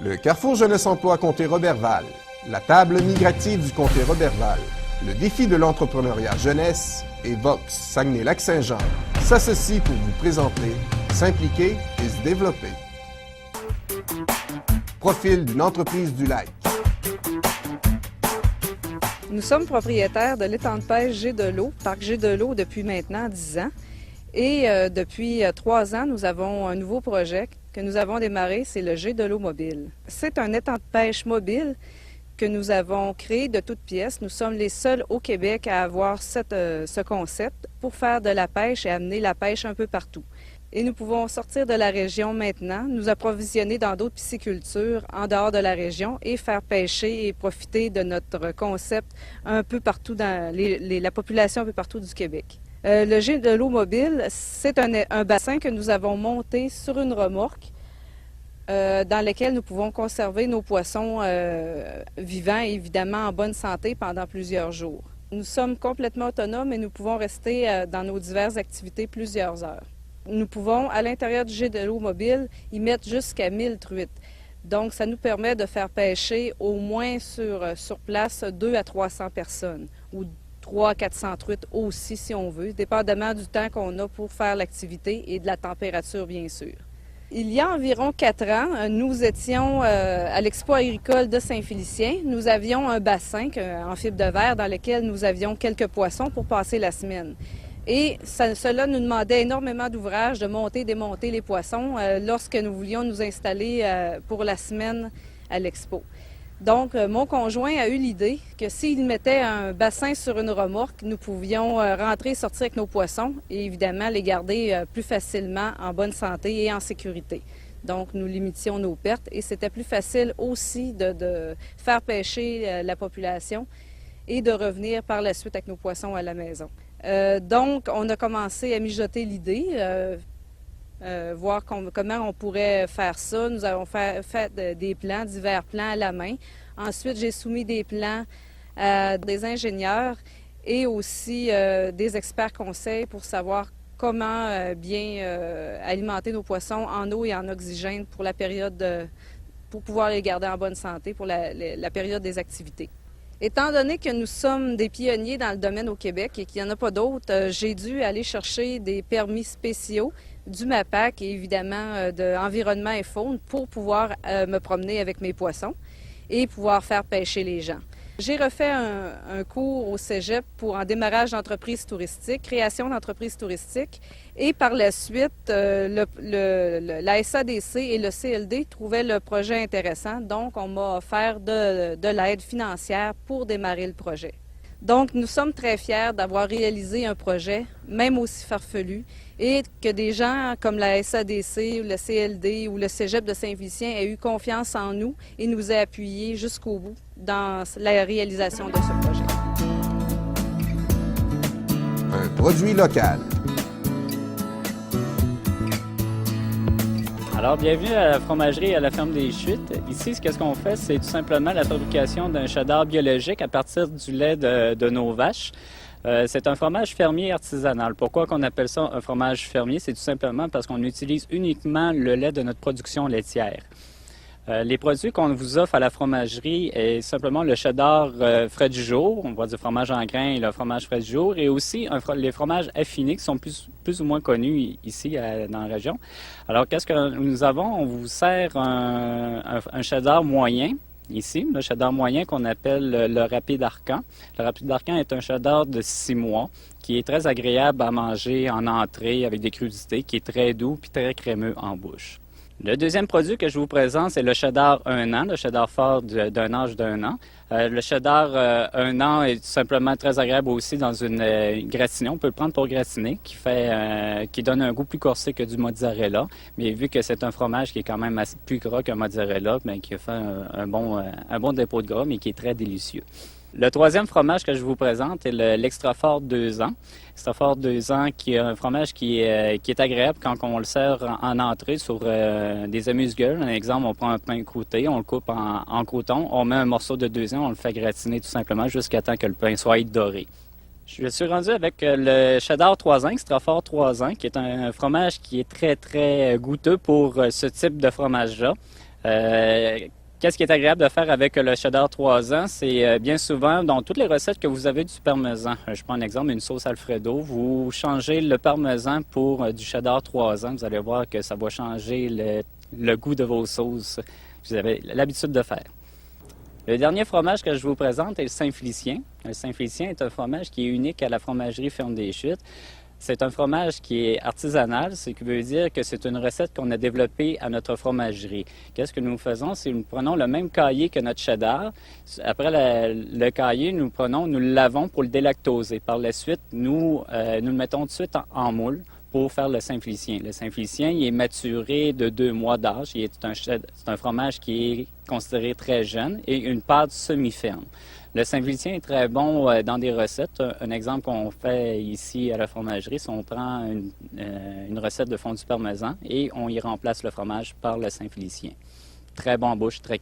Le Carrefour Jeunesse Emploi Comté Roberval, la table migrative du Comté Roberval, le défi de l'entrepreneuriat jeunesse et Vox Saguenay-Lac-Saint-Jean s'associent pour vous présenter S'impliquer et se développer. Profil d'une entreprise du lac. Nous sommes propriétaires de l'étang de pêche Jet de l'eau, parc Jet de l'eau depuis maintenant 10 ans. Et depuis 3 ans, nous avons un nouveau projet que nous avons démarré, c'est le Jet de l'eau mobile. C'est un étang de pêche mobile que nous avons créé de toutes pièces. Nous sommes les seuls au Québec à avoir ce concept pour faire de la pêche et amener la pêche un peu partout. Et nous pouvons sortir de la région maintenant, nous approvisionner dans d'autres piscicultures en dehors de la région et faire pêcher et profiter de notre concept un peu partout dans la population un peu partout du Québec. Le Jet de l'eau mobile, c'est un bassin que nous avons monté sur une remorque dans lequel nous pouvons conserver nos poissons vivants et évidemment en bonne santé pendant plusieurs jours. Nous sommes complètement autonomes et nous pouvons rester dans nos diverses activités plusieurs heures. Nous pouvons, à l'intérieur du Jet de l'eau mobile, y mettre jusqu'à 1000 truites. Donc, ça nous permet de faire pêcher au moins sur place 200 à 300 personnes ou 300 à 400 truites aussi, si on veut, dépendamment du temps qu'on a pour faire l'activité et de la température, bien sûr. Il y a environ 4 ans, nous étions à l'Expo agricole de Saint-Félicien. Nous avions un bassin en fibre de verre dans lequel nous avions quelques poissons pour passer la semaine. Et cela nous demandait énormément d'ouvrage de monter et démonter les poissons lorsque nous voulions nous installer pour la semaine à l'expo. Donc, mon conjoint a eu l'idée que s'il mettait un bassin sur une remorque, nous pouvions rentrer et sortir avec nos poissons et évidemment les garder plus facilement en bonne santé et en sécurité. Donc, nous limitions nos pertes et c'était plus facile aussi de faire pêcher la population et de revenir par la suite avec nos poissons à la maison. Donc, on a commencé à mijoter l'idée, voir comment on pourrait faire ça. Nous avons fait des plans, divers plans à la main. Ensuite, j'ai soumis des plans à des ingénieurs et aussi des experts conseils pour savoir comment bien alimenter nos poissons en eau et en oxygène pour la période, pour pouvoir les garder en bonne santé pour la période des activités. Étant donné que nous sommes des pionniers dans le domaine au Québec et qu'il n'y en a pas d'autres, j'ai dû aller chercher des permis spéciaux du MAPAC et évidemment de Environnement et Faune pour pouvoir me promener avec mes poissons et pouvoir faire pêcher les gens. J'ai refait un cours au cégep en démarrage d'entreprise touristique, création d'entreprise touristique et par la suite, la SADC et le CLD trouvaient le projet intéressant, donc on m'a offert de l'aide financière pour démarrer le projet. Donc nous sommes très fiers d'avoir réalisé un projet, même aussi farfelu, et que des gens comme la SADC, le CLD ou le cégep de Saint-Félicien aient eu confiance en nous et nous aient appuyés jusqu'au bout dans la réalisation de ce projet. Un produit local. Alors, bienvenue à la fromagerie et à la ferme des Chutes. Ici, ce qu'on fait, c'est tout simplement la fabrication d'un cheddar biologique à partir du lait de nos vaches. C'est un fromage fermier artisanal. Pourquoi qu'on appelle ça un fromage fermier? C'est tout simplement parce qu'on utilise uniquement le lait de notre production laitière. Les produits qu'on vous offre à la fromagerie est simplement le cheddar frais du jour, on voit du fromage en grains et le fromage frais du jour, et aussi les fromages affinés qui sont plus ou moins connus ici dans la région. Alors, qu'est-ce que nous avons? On vous sert un cheddar moyen. Ici, le cheddar moyen qu'on appelle le rapide arcan. Le rapide arcan est un cheddar de 6 mois qui est très agréable à manger en entrée avec des crudités, qui est très doux puis très crémeux en bouche. Le deuxième produit que je vous présente, c'est le cheddar 1 an, le cheddar fort d'un âge d'1 an. Le cheddar 1 an est tout simplement très agréable aussi dans une gratinée. On peut le prendre pour gratiner, qui donne un goût plus corsé que du mozzarella. Mais vu que c'est un fromage qui est quand même plus gras qu'un mozzarella, mais qui fait un bon dépôt de gras, mais qui est très délicieux. Le troisième fromage que je vous présente est l'Extra Fort 2 ans. Extra Fort 2 ans, qui est un fromage qui est agréable quand on le sert en entrée sur des amuse-gueules. Un exemple, on prend un pain croûté, on le coupe en croûtons, on met un morceau de 2 ans, on le fait gratiner tout simplement jusqu'à temps que le pain soit doré. Je suis rendu avec le cheddar 3 ans, Extra Fort 3 ans, qui est un fromage qui est très, très goûteux pour ce type de fromage-là. Qu'est-ce qui est agréable de faire avec le cheddar 3 ans? C'est bien souvent, dans toutes les recettes que vous avez du parmesan, je prends un exemple, une sauce Alfredo, vous changez le parmesan pour du cheddar 3 ans, vous allez voir que ça va changer le goût de vos sauces que vous avez l'habitude de faire. Le dernier fromage que je vous présente est le Saint-Félicien. Le Saint-Félicien est un fromage qui est unique à la fromagerie Ferme des Chutes. C'est un fromage qui est artisanal, ce qui veut dire que c'est une recette qu'on a développée à notre fromagerie. Qu'est-ce que nous faisons? C'est que nous prenons le même caillé que notre cheddar. Après le caillé, nous le lavons pour le délactoser. Par la suite, nous le mettons tout de suite en moule pour faire le Saint-Félicien. Le Saint-Félicien, il est maturé de 2 mois d'âge. C'est un fromage qui est considéré très jeune et une pâte semi-ferme. Le Saint-Félicien est très bon dans des recettes. Un exemple qu'on fait ici à la fromagerie, c'est qu'on prend une recette de fondu parmesan et on y remplace le fromage par le Saint-Félicien. Très bon en bouche, très